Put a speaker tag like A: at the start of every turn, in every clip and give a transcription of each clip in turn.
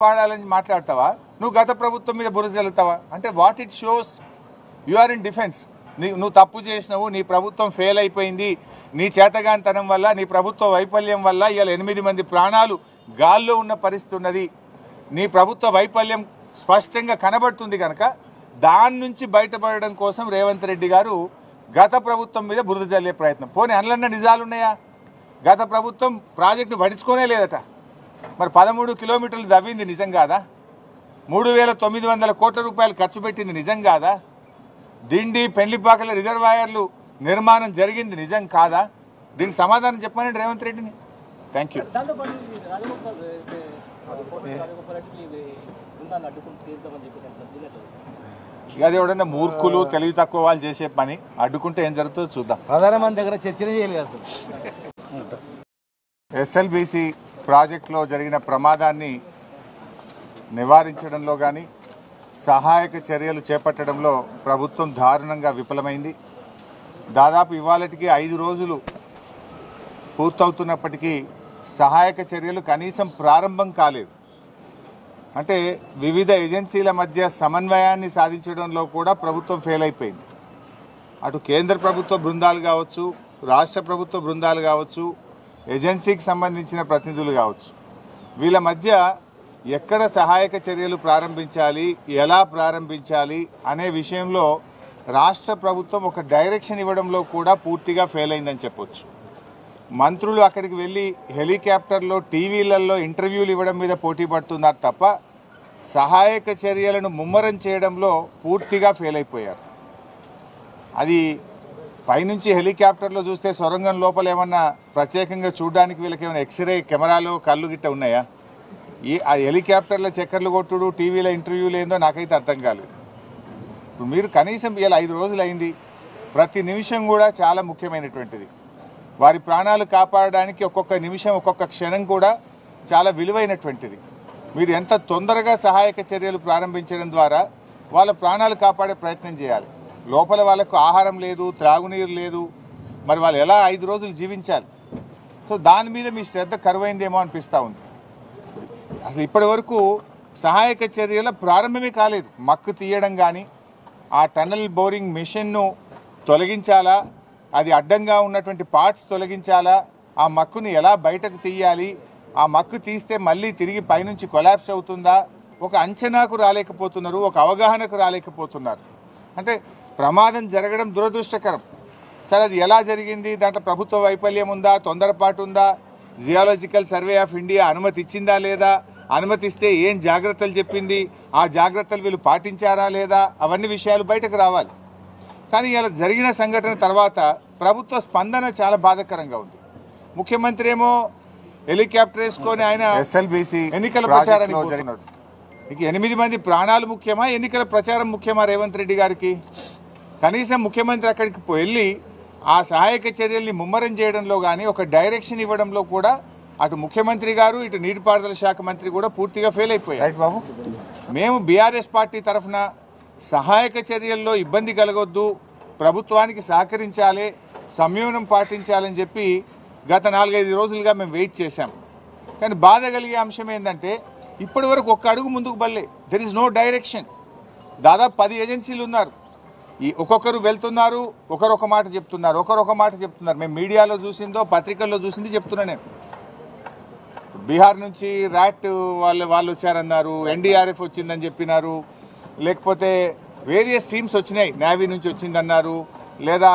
A: పాడాలని మాట్లాడతావా? నువ్వు గత ప్రభుత్వం మీద బురద జల్లుతావా? అంటే what it shows you are in defence. నువ్వు తప్పు చేసినావు, నీ ప్రభుత్వం ఫెయిల్ అయిపోయింది, నీ చేతగానితనం వల్ల, నీ ప్రభుత్వ వైఫల్యం వల్ల ఇవాళ 8 మంది ప్రాణాలు గాల్లో ఉన్న పరిస్థితి ఉన్నది. నీ ప్రభుత్వ వైఫల్యం స్పష్టంగా కనబడుతుంది కనుక దాని నుంచి బయటపడడం కోసం రేవంత్ రెడ్డి గారు గత ప్రభుత్వం మీద బురద జల్లే ప్రయత్నం. పోనీ అందులో నిజాలు ఉన్నాయా? గత ప్రభుత్వం ప్రాజెక్టును పడుచుకోనే లేదట. మరి 13 కిలోమీటర్లు దవ్వింది నిజం కాదా? 3,900 కోట్ల రూపాయలు ఖర్చు పెట్టింది నిజం కాదా? దిండి పెళ్లిపాకల రిజర్వాయర్లు నిర్మాణం జరిగింది నిజం కాదా? దీనికి సమాధానం చెప్పమని రేవంత్ రెడ్డిని. Thank you. అది ఎవడన్నా మూర్ఖులు తెలివి తక్కువ వాళ్ళు చేసే పని. అడ్డుకుంటే ఏం జరుగుతుందో చూద్దాం.
B: ప్రధానమంత్రి దగ్గర చర్చలు చేయలేదు.
A: ఎస్ఎల్బీసీ ప్రాజెక్టులో జరిగిన ప్రమాదాన్ని నివారించడంలో కానీ సహాయక చర్యలు చేపట్టడంలో ప్రభుత్వం దారుణంగా విఫలమైంది. దాదాపు ఇవాళటికి 5 రోజులు పూర్తవుతున్నప్పటికీ సహాయక చర్యలు కనీసం ప్రారంభం కాలేదు. అంటే వివిధ ఏజెన్సీల మధ్య సమన్వయాన్ని సాధించడంలో కూడా ప్రభుత్వం ఫెయిల్ అయిపోయింది. అటు కేంద్ర ప్రభుత్వ బృందాలు కావచ్చు, రాష్ట్ర ప్రభుత్వ బృందాలు కావచ్చు, ఏజెన్సీకి సంబంధించిన ప్రతినిధులు కావచ్చు, వీళ్ళ మధ్య ఎక్కడ సహాయక చర్యలు ప్రారంభించాలి, ఎలా ప్రారంభించాలి అనే విషయంలో రాష్ట్ర ప్రభుత్వం ఒక డైరెక్షన్ ఇవ్వడంలో కూడా పూర్తిగా ఫెయిల్ అయిందని చెప్పొచ్చు. మంత్రులు అక్కడికి వెళ్ళి హెలికాప్టర్లో టీవీలలో ఇంటర్వ్యూలు ఇవ్వడం మీద పోటీ పడుతున్నారు తప్ప సహాయక చర్యలను ముమ్మరం చేయడంలో పూర్తిగా ఫెయిల్ అయిపోయారు. అది పైనుంచి హెలికాప్టర్లో చూస్తే సొరంగం లోపల ఏమన్నా ప్రత్యేకంగా చూడడానికి వీళ్ళకి ఏమైనా ఎక్స్రే కెమెరాలు కళ్ళు గిట్ట ఉన్నాయా? ఆ హెలికాప్టర్లో చక్కర్లు కొట్టుడు, టీవీలో ఇంటర్వ్యూలు ఏందో నాకైతే అర్థం కాలేదు. ఇప్పుడు మీరు కనీసం ఇలా 5 రోజులు అయింది. ప్రతి నిమిషం కూడా చాలా ముఖ్యమైనటువంటిది. వారి ప్రాణాలు కాపాడడానికి ఒక్కొక్క నిమిషం, ఒక్కొక్క క్షణం కూడా చాలా విలువైనటువంటిది. మీరు ఎంత తొందరగా సహాయక చర్యలు ప్రారంభించడం ద్వారా వాళ్ళ ప్రాణాలు కాపాడే ప్రయత్నం చేయాలి. లోపల వాళ్ళకు ఆహారం లేదు, త్రాగునీరు లేదు, మరి వాళ్ళు ఎలా 5 రోజులు జీవించాలి? సో దాని మీద మీ శ్రద్ధ కరువైందేమో అనిపిస్తూ ఉంది. అసలు ఇప్పటి వరకు సహాయక చర్యల ప్రారంభమే కాలేదు. మక్కు తీయడం కానీ, ఆ టన్నల్ బోరింగ్ మిషన్ను తొలగించాలా, అది అడ్డంగా ఉన్నటువంటి పార్ట్స్ తొలగించాలా, ఆ మక్కుని ఎలా బయటకు తీయాలి, ఆ మక్కు తీస్తే మళ్ళీ తిరిగి పైనుంచి కొలాప్స్ అవుతుందా, ఒక అంచనాకు రాలేకపోతున్నారు, ఒక అవగాహనకు రాలేకపోతున్నారు. అంటే ప్రమాదం జరగడం దురదృష్టకరం. సరే, అది ఎలా జరిగింది, దాంట్లో ప్రభుత్వ వైఫల్యం ఉందా, తొందరపాటు ఉందా, జియాలజికల్ సర్వే ఆఫ్ ఇండియా అనుమతి ఇచ్చిందా లేదా, అనుమతిస్తే ఏం జాగ్రత్తలు చెప్పింది, ఆ జాగ్రత్తలు వీళ్ళు పాటించారా లేదా, అవన్నీ విషయాలు బయటకు రావాలి. కానీ ఇలా జరిగిన సంఘటన తర్వాత ప్రభుత్వ స్పందన చాలా బాధాకరంగా ఉంది. ముఖ్యమంత్రి ఏమో హెలికాప్టర్ వేసుకొని ఆయన ఎస్ఎల్బీసీ ఎన్నికల ప్రచారానికి జరిగినాడు. ఇక 8 మంది ప్రాణాలు ముఖ్యమా, ఎన్నికల ప్రచారం ముఖ్యమా రేవంత్ రెడ్డి గారికి? కనీసం ముఖ్యమంత్రి అక్కడికి వెళ్ళి ఆ సహాయక చర్యల్ని ముమ్మరం చేయడంలో కానీ, ఒక డైరెక్షన్ ఇవ్వడంలో కూడా అటు ముఖ్యమంత్రి గారు, ఇటు నీటిపారుదల శాఖ మంత్రి కూడా పూర్తిగా ఫెయిల్ అయిపోయారు. రైట్ బాబు, మేము బీఆర్ఎస్ పార్టీ తరఫున సహాయక చర్యల్లో ఇబ్బంది కలగొద్దు, ప్రభుత్వానికి సహకరించాలి, సంయమనం పాటించాలని చెప్పి గత 4-5 రోజులుగా మేము వెయిట్ చేశాం. కానీ బాధ కలిగే అంశం ఏంటంటే ఇప్పటి వరకు ఒక్క అడుగు ముందుకు బల్లే. There is no direction. దాదాపు 10 ఏజెన్సీలు ఉన్నారు. ఈ ఒక్కొక్కరు వెళ్తున్నారు, ఒకరొక మాట చెప్తున్నారు, ఒకరొక మాట చెప్తున్నారు. మేము మీడియాలో చూసిందో, పత్రికల్లో చూసింది చెప్తున్నా నేను. బీహార్ నుంచి ర్యాట్ వాళ్ళు వచ్చారన్నారు, ఎన్డీఆర్ఎఫ్ వచ్చిందని చెప్పినారు, లేకపోతే వేరియస్ టీమ్స్ వచ్చినాయి, నేవీ నుంచి వచ్చిందన్నారు, లేదా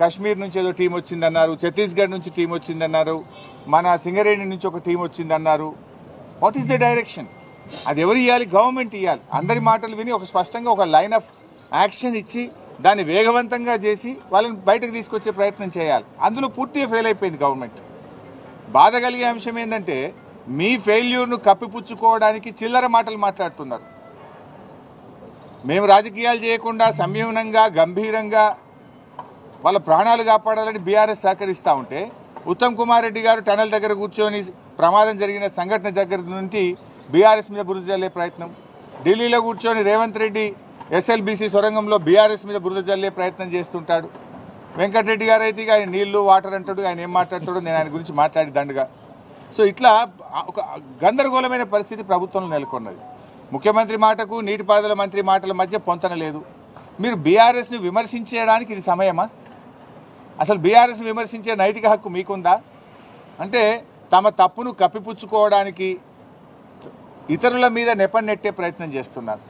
A: కాశ్మీర్ నుంచి ఏదో టీం వచ్చిందన్నారు, ఛత్తీస్గఢ్ నుంచి టీం వచ్చిందన్నారు, మన సింగరేణి నుంచి ఒక టీం వచ్చిందన్నారు. What is the direction? అది ఎవరు ఇవ్వాలి? గవర్నమెంట్ ఇవ్వాలి. అందరి మాటలు విని ఒక స్పష్టంగా ఒక లైన్ ఆఫ్ యాక్షన్ ఇచ్చి దాన్ని వేగవంతంగా చేసి వాళ్ళని బయటకు తీసుకొచ్చే ప్రయత్నం చేయాలి. అందులో పూర్తిగా ఫెయిల్ అయిపోయింది గవర్నమెంట్. బాధ కలిగే అంశం ఏంటంటే మీ ఫెయిల్యూర్ను కప్పిపుచ్చుకోవడానికి చిల్లర మాటలు మాట్లాడుతున్నారు. మేము రాజకీయాలు చేయకుండా సంయమనంగా, గంభీరంగా వాళ్ళ ప్రాణాలు కాపాడాలని బీఆర్ఎస్ సహకరిస్తూ ఉంటే, ఉత్తమ్ కుమార్ రెడ్డి గారు టనల్ దగ్గర కూర్చొని ప్రమాదం జరిగిన సంఘటన దగ్గర నుండి బీఆర్ఎస్ మీద బురద జల్లే ప్రయత్నం, ఢిల్లీలో కూర్చొని రేవంత్ రెడ్డి ఎస్ఎల్బీసీ సొరంగంలో బీఆర్ఎస్ మీద బురద జల్లే ప్రయత్నం చేస్తుంటాడు. వెంకటరెడ్డి గారు అయితే ఆయన నీళ్లు, వాటర్ అంటాడు, ఆయన ఏం మాట్లాడతాడో నేను ఆయన గురించి మాట్లాడి దండగా. సో ఇట్లా ఒక గందరగోళమైన పరిస్థితి ప్రభుత్వంలో నెలకొన్నది. ముఖ్యమంత్రి మాటకు నీటిపారుదల మంత్రి మాటల మధ్య పొంతన లేదు. మీరు బీఆర్ఎస్ని విమర్శించడానికి ఇది సమయమా? అసలు బీఆర్ఎస్ని విమర్శించే నైతిక హక్కు మీకుందా? అంటే తమ తప్పును కప్పిపుచ్చుకోవడానికి ఇతరుల మీద నెపన్నెట్టే ప్రయత్నం చేస్తున్నారు.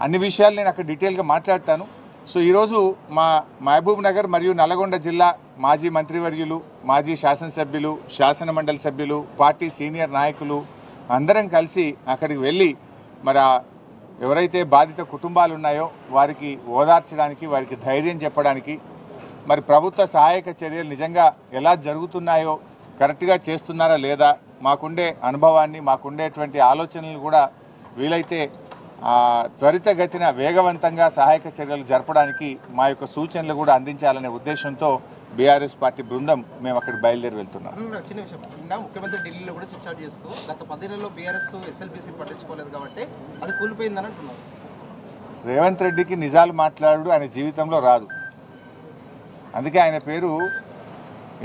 A: అన్ని విషయాలు నేను అక్కడ డీటెయిల్గా మాట్లాడతాను. సో ఈరోజు మా మహబూబ్ నగర్ మరియు నల్గొండ జిల్లా మాజీ మంత్రివర్యులు, మాజీ శాసనసభ్యులు, శాసన మండలి సభ్యులు, పార్టీ సీనియర్ నాయకులు అందరం కలిసి అక్కడికి వెళ్ళి మరి ఎవరైతే బాధిత కుటుంబాలు ఉన్నాయో వారికి ఓదార్చడానికి, వారికి ధైర్యం చెప్పడానికి, మరి ప్రభుత్వ సహాయక చర్యలు నిజంగా ఎలా జరుగుతున్నాయో, కరెక్ట్గా చేస్తున్నారా లేదా, మాకుండే అనుభవాన్ని, మాకుండేటువంటి ఆలోచనలు కూడా వీలైతే త్వరితగతిన వేగవంతంగా సహాయక చర్యలు జరపడానికి మా యొక్క సూచనలు కూడా అందించాలనే ఉద్దేశంతో బీఆర్ఎస్ పార్టీ బృందం మేము అక్కడ బయలుదేరి వెళ్తున్నాం.
C: చిన్న విషయం, ముఖ్యమంత్రి ఢిల్లీలో కూడా చర్చ చేస్తూ గత 10 నెలల్లో బీఆర్ఎస్ ఎస్ఎల్బీసీ పట్టించుకోలేదు కాబట్టి అది కూలిపోయిందని అంటున్నారు.
A: రేవంత్ రెడ్డికి నిజాలు మాట్లాడు ఆయన జీవితంలో రాదు. అందుకే ఆయన పేరు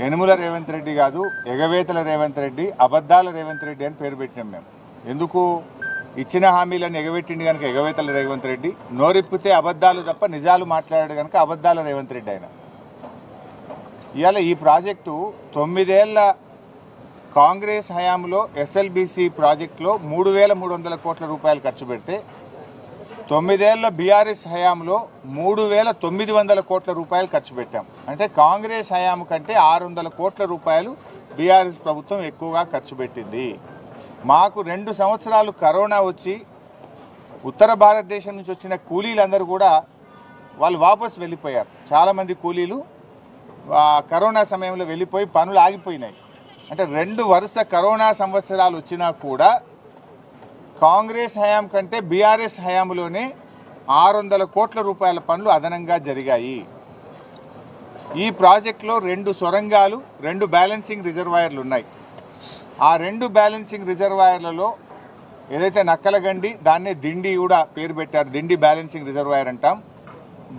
A: యనుమల రేవంత్ రెడ్డి కాదు, ఎగవేతల రేవంత్ రెడ్డి, అబద్ధాల రేవంత్ రెడ్డి అని పేరు పెట్టినాం మేము. ఎందుకు? ఇచ్చిన హామీలను ఎగబెట్టిండి కనుక ఎగవేతల రేవంత్ రెడ్డి, నోరిప్పితే అబద్ధాలు తప్ప నిజాలు మాట్లాడాడు కనుక అబద్ధాల రేవంత్ రెడ్డి ఆయన. ఇవాళ ఈ ప్రాజెక్టు 9 ఏళ్ల కాంగ్రెస్ హయాంలో ఎస్ఎల్బీసీ ప్రాజెక్టులో 3,300 కోట్ల రూపాయలు ఖర్చు పెడితే 9 ఏళ్ల బీఆర్ఎస్ హయాంలో 3,900 కోట్ల రూపాయలు ఖర్చు పెట్టాం. అంటే కాంగ్రెస్ హయాం కంటే 600 కోట్ల రూపాయలు బీఆర్ఎస్ ప్రభుత్వం ఎక్కువగా ఖర్చు పెట్టింది. మాకు 2 సంవత్సరాలు కరోనా వచ్చి ఉత్తర భారతదేశం నుంచి వచ్చిన కూలీలందరూ కూడా వాళ్ళు వాపసు వెళ్ళిపోయారు. చాలామంది కూలీలు కరోనా సమయంలో వెళ్ళిపోయి పనులు ఆగిపోయినాయి. అంటే 2 వరుస కరోనా సంవత్సరాలు వచ్చినా కూడా కాంగ్రెస్ హయాం కంటే బీఆర్ఎస్ హయాంలోనే 600 కోట్ల రూపాయల పనులు అదనంగా జరిగాయి. ఈ ప్రాజెక్టులో 2 సొరంగాలు, 2 బ్యాలెన్సింగ్ రిజర్వాయర్లు ఉన్నాయి. ఆ 2 బ్యాలెన్సింగ్ రిజర్వాయర్లలో ఏదైతే నక్కలగండి, దాన్నే దిండి కూడా పేరు పెట్టారు, దిండి బ్యాలెన్సింగ్ రిజర్వాయర్ అంటాం.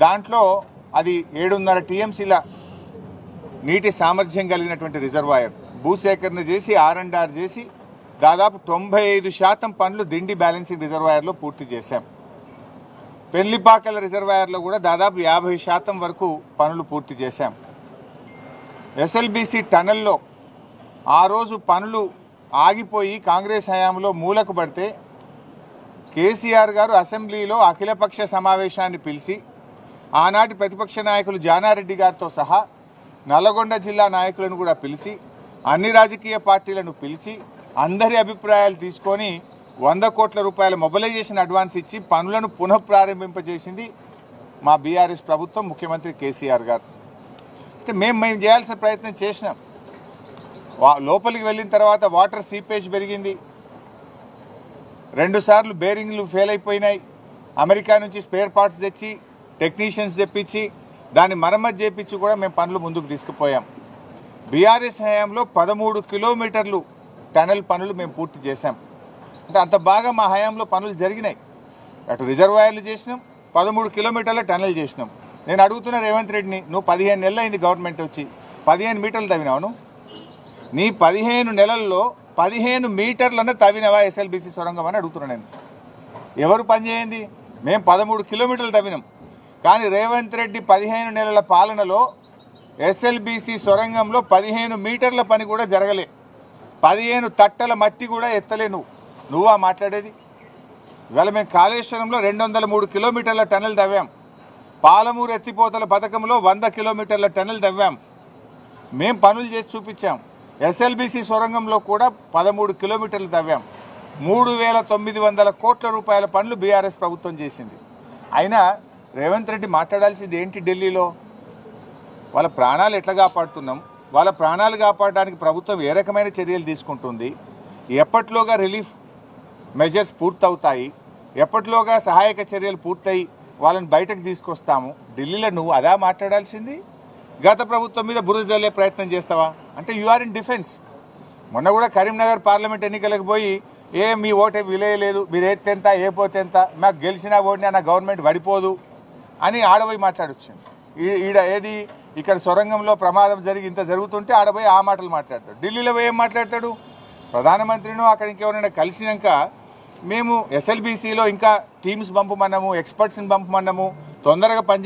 A: దాంట్లో అది 7.5 టీఎంసీల నీటి సామర్థ్యం కలిగినటువంటి రిజర్వాయర్. భూసేకరణ చేసి R&R చేసి దాదాపు 95% పనులు దిండి బ్యాలెన్సింగ్ రిజర్వాయర్లో పూర్తి చేశాం. పెళ్లిపాకల రిజర్వాయర్లో కూడా దాదాపు 50% వరకు పనులు పూర్తి చేశాం. ఎస్ఎల్బీసీ టనల్లో ఆ రోజు పనులు ఆగిపోయి కాంగ్రెస్ హయాంలో మూలకు పడితే కేసీఆర్ గారు అసెంబ్లీలో అఖిలపక్ష సమావేశాన్ని పిలిచి ఆనాటి ప్రతిపక్ష నాయకులు జానారెడ్డి గారితో సహా నల్లగొండ జిల్లా నాయకులను కూడా పిలిచి, అన్ని రాజకీయ పార్టీలను పిలిచి అందరి అభిప్రాయాలు తీసుకొని 100 కోట్ల రూపాయల మొబిలైజేషన్ అడ్వాన్స్ ఇచ్చి పనులను పునఃప్రారంభింపజేసింది మా బీఆర్ఎస్ ప్రభుత్వం, ముఖ్యమంత్రి కేసీఆర్ గారు. అయితే మేము చేయాల్సిన ప్రయత్నం చేసినాం. లోపలికి వెళ్ళిన తర్వాత వాటర్ సీపేజ్ పెరిగింది, 2 సార్లు బేరింగ్లు ఫెయిల్ అయిపోయినాయి. అమెరికా నుంచి స్పేర్ పార్ట్స్ తెచ్చి టెక్నీషియన్స్ తెప్పించి దాన్ని మరమ్మతు చేయించి కూడా మేము పనులు ముందుకు తీసుకుపోయాం. బీఆర్ఎస్ హయాంలో 13 కిలోమీటర్లు టనల్ పనులు మేము పూర్తి చేశాం. అంటే అంత బాగా మా హయాంలో పనులు జరిగినాయి. అటు రిజర్వాయర్లు చేసినాం, 13 కిలోమీటర్ల టనల్ చేసినాం. నేను అడుగుతున్న రేవంత్ రెడ్డిని, నువ్వు 15 నెలలు అయింది గవర్నమెంట్ వచ్చి, 15 మీటర్లు తవ్వినావు. నీ 15 నెలల్లో 15 మీటర్లను తవ్వినవా ఎస్ఎల్బీసీ సొరంగం అని అడుగుతున్నా నేను. ఎవరు పని చేయండి? మేము 13 కిలోమీటర్లు తవ్వినాం. కానీ రేవంత్ రెడ్డి 15 నెలల పాలనలో ఎస్ఎల్బీసీ సొరంగంలో 15 మీటర్ల పని కూడా జరగలే. 15 తట్టల మట్టి కూడా ఎత్తలే. నువ్వా మాట్లాడేది? ఇవాళ మేము కాళేశ్వరంలో 203 కిలోమీటర్ల టనల్ తవ్వాం. పాలమూరు ఎత్తిపోతల పథకంలో 100 కిలోమీటర్ల టనల్ తవ్వాం. మేము పనులు చేసి చూపించాం. ఎస్ఎల్బీసీ సొరంగంలో కూడా 13 కిలోమీటర్లు తవ్వాం. 3,900 కోట్ల రూపాయల పనులు బీఆర్ఎస్ ప్రభుత్వం చేసింది. అయినా రేవంత్ రెడ్డి మాట్లాడాల్సింది ఏంటి? ఢిల్లీలో వాళ్ళ ప్రాణాలు ఎట్లా కాపాడుతున్నాం, వాళ్ళ ప్రాణాలు కాపాడడానికి ప్రభుత్వం ఏ రకమైన చర్యలు తీసుకుంటుంది, ఎప్పట్లోగా రిలీఫ్ మెజర్స్ పూర్తవుతాయి, ఎప్పట్లోగా సహాయక చర్యలు పూర్తయి వాళ్ళని బయటకు తీసుకొస్తాము. ఢిల్లీలో నువ్వు అదా మాట్లాడాల్సింది? గత ప్రభుత్వం మీద బురద జల్లే ప్రయత్నం చేస్తావా? అంటే యు ఆర్ ఇన్ డిఫెన్స్. మొన్న కూడా కరీంనగర్ పార్లమెంట్ ఎన్నికలకు పోయి మీ ఓటే విలేయలేదు, మీరు ఎత్తెంత ఏ పోతెంత, మాకు గెలిచినా ఓడినా నా గవర్నమెంట్ పడిపోదు అని ఆడపోయి మాట్లాడొచ్చింది. ఈడ ఏది ఇక్కడ సొరంగంలో ప్రమాదం జరిగి ఇంత జరుగుతుంటే ఆడపోయి ఆ మాటలు మాట్లాడతాడు. ఢిల్లీలో పోయి ఏం మాట్లాడతాడు? ప్రధానమంత్రిను అక్కడ ఇంకెవరైనా కలిసినాక మేము ఎస్ఎల్బీసీలో ఇంకా టీమ్స్ పంపమన్నాము, ఎక్స్పర్ట్స్ని పంపమన్నాము, తొందరగా పని